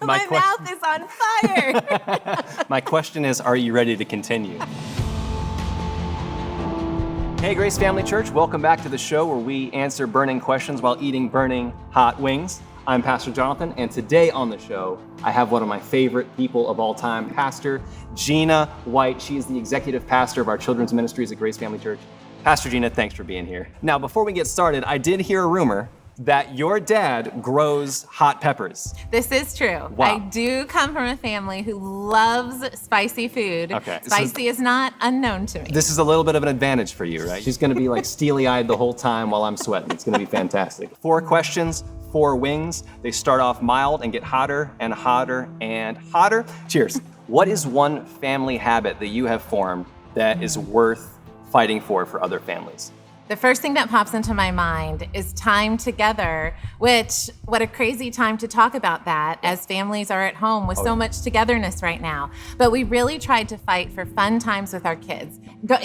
My mouth is on fire. My question is, are you ready to continue? Hey, Grace Family Church, welcome back to the show where we answer burning questions while eating burning hot wings. I'm Pastor Jonathan, and today on the show, I have one of my favorite people of all time, Pastor Gina White. She is the executive pastor of our children's ministries at Grace Family Church. Pastor Gina, thanks for being here. Now, before we get started, I did hear a rumor that your dad grows hot peppers. This is true. Wow. I do come from a family who loves spicy food. Okay. Spicy is not unknown to me. This is a little bit of an advantage for you, right? She's gonna be like steely-eyed the whole time while I'm sweating. It's gonna be fantastic. 4 questions, 4 wings. They start off mild and get hotter and hotter and hotter. Cheers. What is one family habit that you have formed that is worth fighting for other families? The first thing that pops into my mind is time together, which, what a crazy time to talk about that as families are at home with so much togetherness right now. But we really tried to fight for fun times with our kids.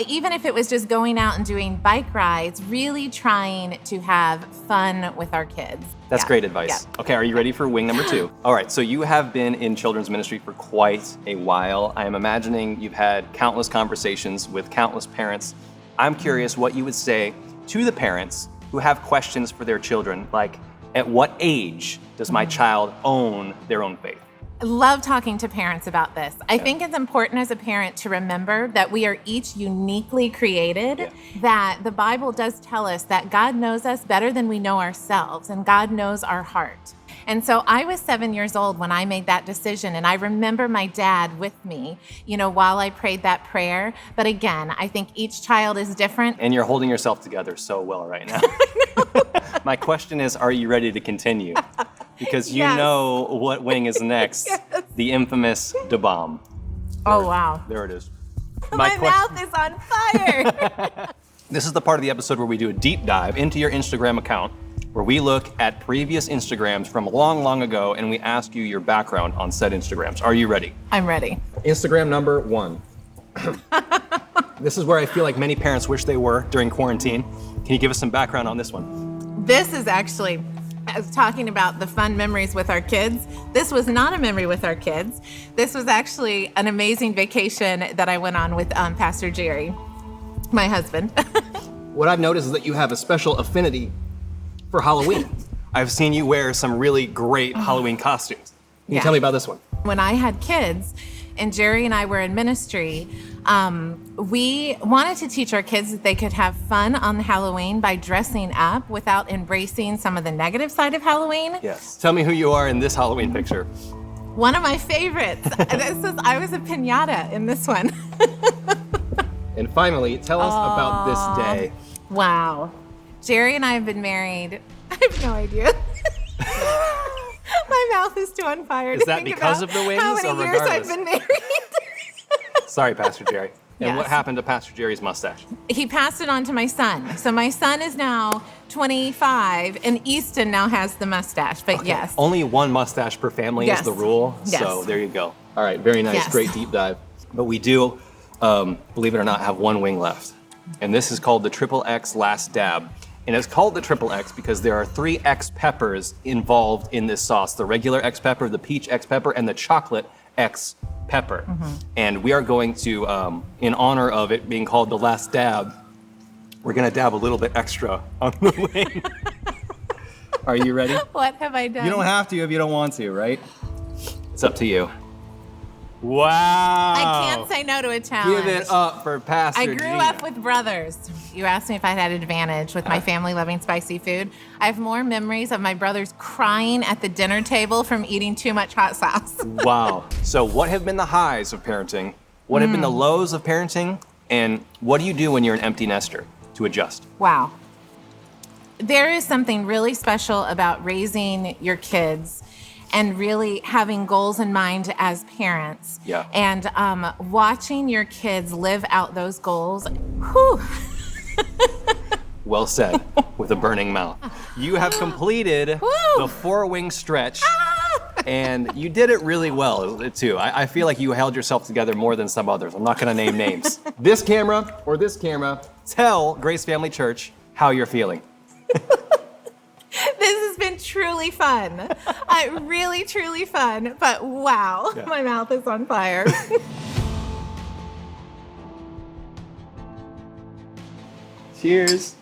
Even if it was just going out and doing bike rides, really trying to have fun with our kids. That's great advice. Yeah. Okay, are you ready for wing number 2? All right, so you have been in children's ministry for quite a while. I am imagining you've had countless conversations with countless parents. I'm curious what you would say to the parents who have questions for their children, like, at what age does my child own their own faith? I love talking to parents about this. I think it's important as a parent to remember that we are each uniquely created, that the Bible does tell us that God knows us better than we know ourselves, and God knows our heart. And so I was 7 years old when I made that decision, and I remember my dad with me, while I prayed that prayer. But again, I think each child is different. And you're holding yourself together so well right now. My question is, are you ready to continue? Because you know what wing is next, the infamous Da Bomb. Oh, wow. There it is. My mouth is on fire. This is the part of the episode where we do a deep dive into your Instagram account, where we look at previous Instagrams from long, long ago, and we ask you your background on said Instagrams. Are you ready? I'm ready. Instagram number 1. This is where I feel like many parents wish they were during quarantine. Can you give us some background on this one? This is actually, as talking about the fun memories with our kids, this was not a memory with our kids. This was actually an amazing vacation that I went on with Pastor Jerry, my husband. What I've noticed is that you have a special affinity for Halloween. I've seen you wear some really great Halloween costumes. Can you tell me about this one? When I had kids and Jerry and I were in ministry, we wanted to teach our kids that they could have fun on Halloween by dressing up without embracing some of the negative side of Halloween. Yes. Tell me who you are in this Halloween picture. One of my favorites. I was a piñata in this one. And finally, tell us about this day. Wow. Jerry and I have been married. I have no idea. My mouth is too on fire. Is that because of the wings how many or years regardless? I've been married? Sorry, Pastor Jerry. And Yes. what happened to Pastor Jerry's mustache? He passed it on to my son. So my son is now 25, and Easton now has the mustache. But yes. Only one mustache per family is the rule. Yes. So there you go. All right, very nice. Yes. Great deep dive. But we do, believe it or not, have one wing left. And this is called the Triple X Last Dab. And it's called the Triple X because there are 3 X peppers involved in this sauce. The regular X pepper, the peach X pepper, and the chocolate X pepper. And we are going to, in honor of it being called the Last Dab, we're gonna dab a little bit extra on the wing. Are you ready? What have I done? You don't have to if you don't want to, right? It's up to you. Wow. I can't say no to a challenge. Give it up for Pastor I grew Gina. up with brothers. You asked me if I had an advantage with my family loving spicy food. I have more memories of my brothers crying at the dinner table from eating too much hot sauce. Wow. So what have been the highs of parenting? What have been the lows of parenting? And what do you do when you're an empty nester to adjust? Wow. There is something really special about raising your kids and really having goals in mind as parents. Yeah. And watching your kids live out those goals. Whew. Well said, with a burning mouth. You have completed the 4-wing stretch, and you did it really well, too. I feel like you held yourself together more than some others. I'm not gonna name names. This camera or this camera, tell Grace Family Church how you're feeling. This has been truly fun. Really, truly fun. But wow, Yeah. my mouth is on fire. Cheers.